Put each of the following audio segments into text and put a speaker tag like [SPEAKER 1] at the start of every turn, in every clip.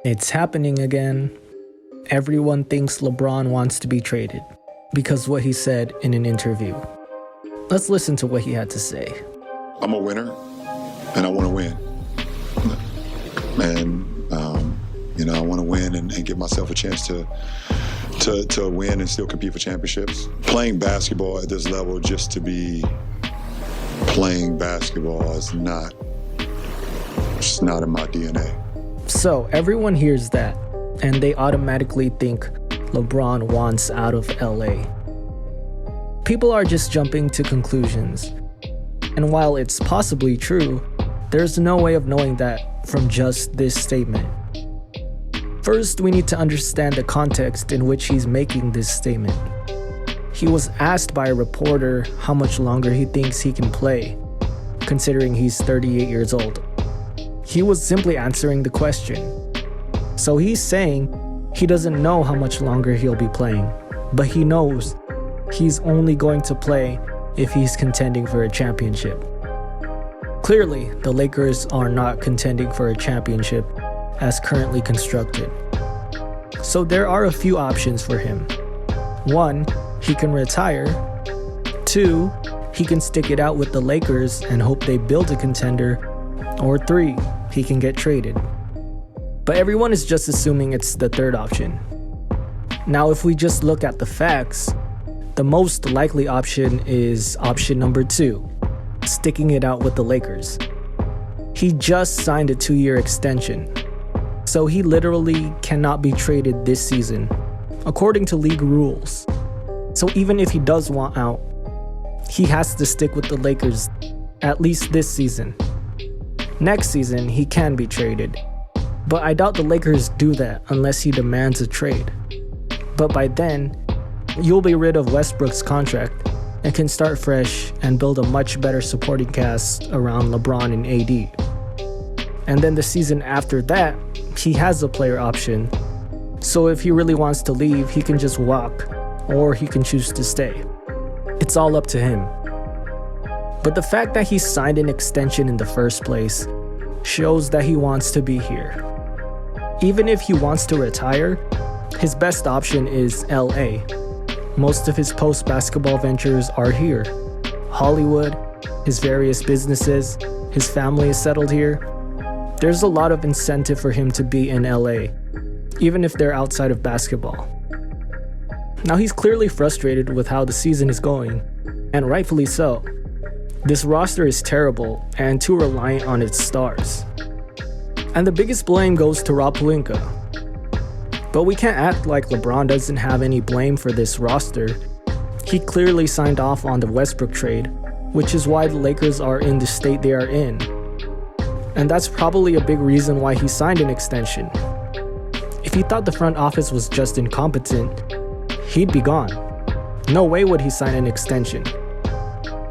[SPEAKER 1] It's happening again. Everyone thinks LeBron wants to be traded because of what he said in an interview. Let's listen to what he had to say.
[SPEAKER 2] I'm a winner, and I want to win. And, I want to win and give myself a chance to win and still compete for championships. Playing basketball at this level just to be playing basketball is not in my DNA.
[SPEAKER 1] So everyone hears that, and they automatically think LeBron wants out of LA. People are just jumping to conclusions. And while it's possibly true, there's no way of knowing that from just this statement. First, we need to understand the context in which he's making this statement. He was asked by a reporter how much longer he thinks he can play, considering he's 38 years old. He was simply answering the question. So he's saying he doesn't know how much longer he'll be playing, but he knows he's only going to play if he's contending for a championship. Clearly, the Lakers are not contending for a championship as currently constructed. So there are a few options for him. 1, he can retire. 2, he can stick it out with the Lakers and hope they build a contender. Or 3, he can get traded. But everyone is just assuming it's the third option. Now, if we just look at the facts, the most likely option is option number 2, sticking it out with the Lakers. He just signed a 2-year extension, so he literally cannot be traded this season, according to league rules. So even if he does want out, he has to stick with the Lakers at least this season. Next season, he can be traded, but I doubt the Lakers do that unless he demands a trade. But by then, you'll be rid of Westbrook's contract and can start fresh and build a much better supporting cast around LeBron and AD. And then the season after that, he has a player option. So if he really wants to leave, he can just walk, or he can choose to stay. It's all up to him. But the fact that he signed an extension in the first place shows that he wants to be here. Even if he wants to retire, his best option is LA. Most of his post-basketball ventures are here. Hollywood, his various businesses, his family is settled here. There's a lot of incentive for him to be in LA, even if they're outside of basketball. Now he's clearly frustrated with how the season is going, and rightfully so. This roster is terrible and too reliant on its stars. And the biggest blame goes to Rob Pelinka. But we can't act like LeBron doesn't have any blame for this roster. He clearly signed off on the Westbrook trade, which is why the Lakers are in the state they are in. And that's probably a big reason why he signed an extension. If he thought the front office was just incompetent, he'd be gone. No way would he sign an extension.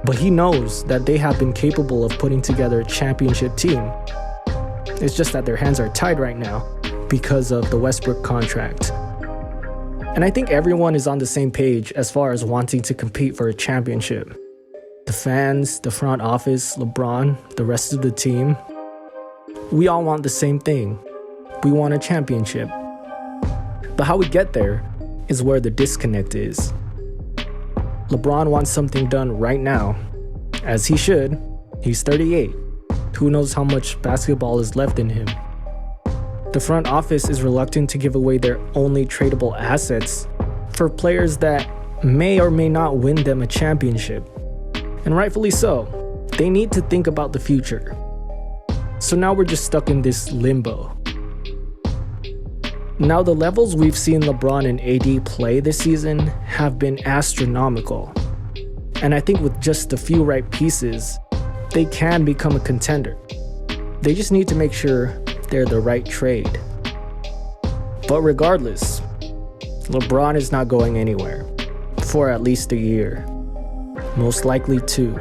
[SPEAKER 1] But he knows that they have been capable of putting together a championship team. It's just that their hands are tied right now because of the Westbrook contract. And I think everyone is on the same page as far as wanting to compete for a championship. The fans, the front office, LeBron, the rest of the team. We all want the same thing. We want a championship. But how we get there is where the disconnect is. LeBron wants something done right now, as he should. He's 38. Who knows how much basketball is left in him? The front office is reluctant to give away their only tradable assets for players that may or may not win them a championship. And rightfully so. They need to think about the future. So now we're just stuck in this limbo. Now the levels we've seen LeBron and AD play this season have been astronomical. And I think with just a few right pieces, they can become a contender. They just need to make sure they're the right trade. But regardless, LeBron is not going anywhere for at least a year. Most likely 2.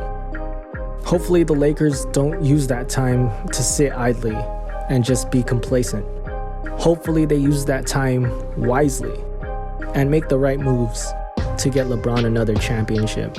[SPEAKER 1] Hopefully the Lakers don't use that time to sit idly and just be complacent. Hopefully they use that time wisely and make the right moves to get LeBron another championship.